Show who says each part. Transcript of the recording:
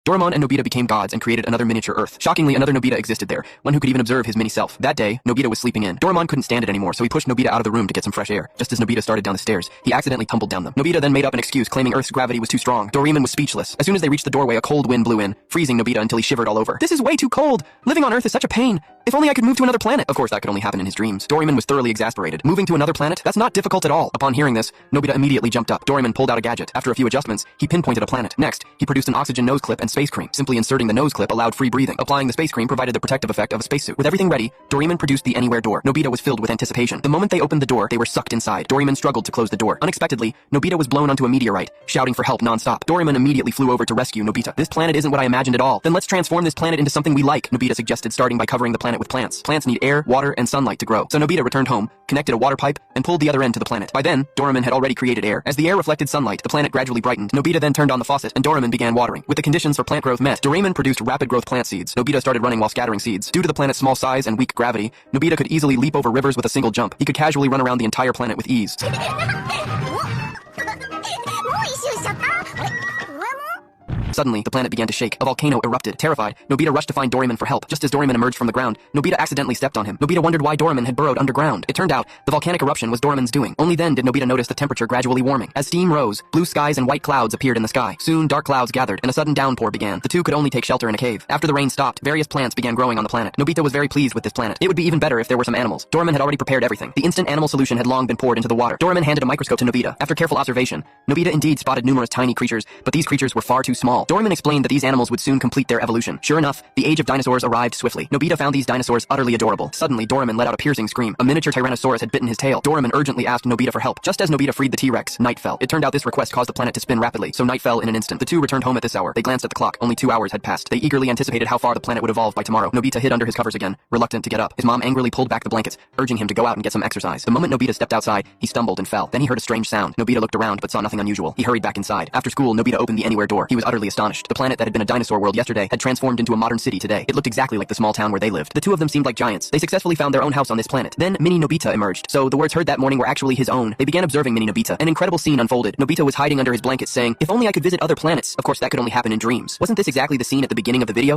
Speaker 1: Doraemon and Nobita became gods and created another miniature Earth. Shockingly, another Nobita existed there, one who could even observe his mini-self. That day, Nobita was sleeping in. Doraemon couldn't stand it anymore, so he pushed Nobita out of the room to get some fresh air. Just as Nobita started down the stairs, he accidentally tumbled down them. Nobita then made up an excuse, claiming Earth's gravity was too strong. Doraemon was speechless. As soon as they reached the doorway, a cold wind blew in, freezing Nobita until he shivered all over. This is way too cold! Living on Earth is such a pain! If only I could move to another planet! Of course, that could only happen in his dreams. Doraemon was thoroughly exasperated. Moving to another planet? That's not difficult at all. Upon hearing this, Nobita immediately jumped up. Doraemon pulled out a gadget. After a few adjustments, he pinpointed a planet. Next, he produced an oxygen nose clip and space cream. Simply inserting the nose clip allowed free breathing. Applying the space cream provided the protective effect of a spacesuit. With everything ready, Doraemon produced the anywhere door. Nobita was filled with anticipation. The moment they opened the door, they were sucked inside. Doraemon struggled to close the door. Unexpectedly, Nobita was blown onto a meteorite, shouting for help non-stop. Doraemon immediately flew over to rescue Nobita. This planet isn't what I imagined at all. Then let's transform this planet into something we like, Nobita suggested, starting by covering the planet with plants. Plants need air, water, and sunlight to grow. So Nobita returned home, connected a water pipe, and pulled the other end to the planet. By then, Doraemon had already created air. As the air reflected sunlight, the planet gradually brightened. Nobita then turned on the faucet, and Doraemon began watering. With the conditions for plant growth met, Doraemon produced rapid growth plant seeds. Nobita started running while scattering seeds. Due to the planet's small size and weak gravity, Nobita could easily leap over rivers with a single jump. He could casually run around the entire planet with ease. Suddenly, the planet began to shake. A volcano erupted. Terrified, Nobita rushed to find Doraemon for help. Just as Doraemon emerged from the ground, Nobita accidentally stepped on him. Nobita wondered why Doraemon had burrowed underground. It turned out, the volcanic eruption was Doraemon's doing. Only then did Nobita notice the temperature gradually warming. As steam rose, blue skies and white clouds appeared in the sky. Soon, dark clouds gathered, and a sudden downpour began. The two could only take shelter in a cave. After the rain stopped, various plants began growing on the planet. Nobita was very pleased with this planet. It would be even better if there were some animals. Doraemon had already prepared everything. The instant animal solution had long been poured into the water. Doraemon handed a microscope to Nobita. After careful observation, Nobita indeed spotted numerous tiny creatures, but these creatures were far too small. Doraemon explained that these animals would soon complete their evolution. Sure enough, the age of dinosaurs arrived swiftly. Nobita found these dinosaurs utterly adorable. Suddenly, Doraemon let out a piercing scream. A miniature Tyrannosaurus had bitten his tail. Doraemon urgently asked Nobita for help. Just as Nobita freed the T-Rex, night fell. It turned out this request caused the planet to spin rapidly, so night fell in an instant. The two returned home at this hour. They glanced at the clock. Only 2 hours had passed. They eagerly anticipated how far the planet would evolve by tomorrow. Nobita hid under his covers again, reluctant to get up. His mom angrily pulled back the blankets, urging him to go out and get some exercise. The moment Nobita stepped outside, he stumbled and fell. Then he heard a strange sound. Nobita looked around but saw nothing unusual. He hurried back inside. After school, Nobita opened the anywhere door. He was utterly astonished. The planet that had been a dinosaur world yesterday had transformed into a modern city today. It looked exactly like the small town where they lived. The two of them seemed like giants. They successfully found their own house on this planet. Then Mini Nobita emerged. So the words heard that morning were actually his own. They began observing Mini Nobita. An incredible scene unfolded. Nobita was hiding under his blanket saying, "If only I could visit other planets." Of course, that could only happen in dreams. Wasn't this exactly the scene at the beginning of the video?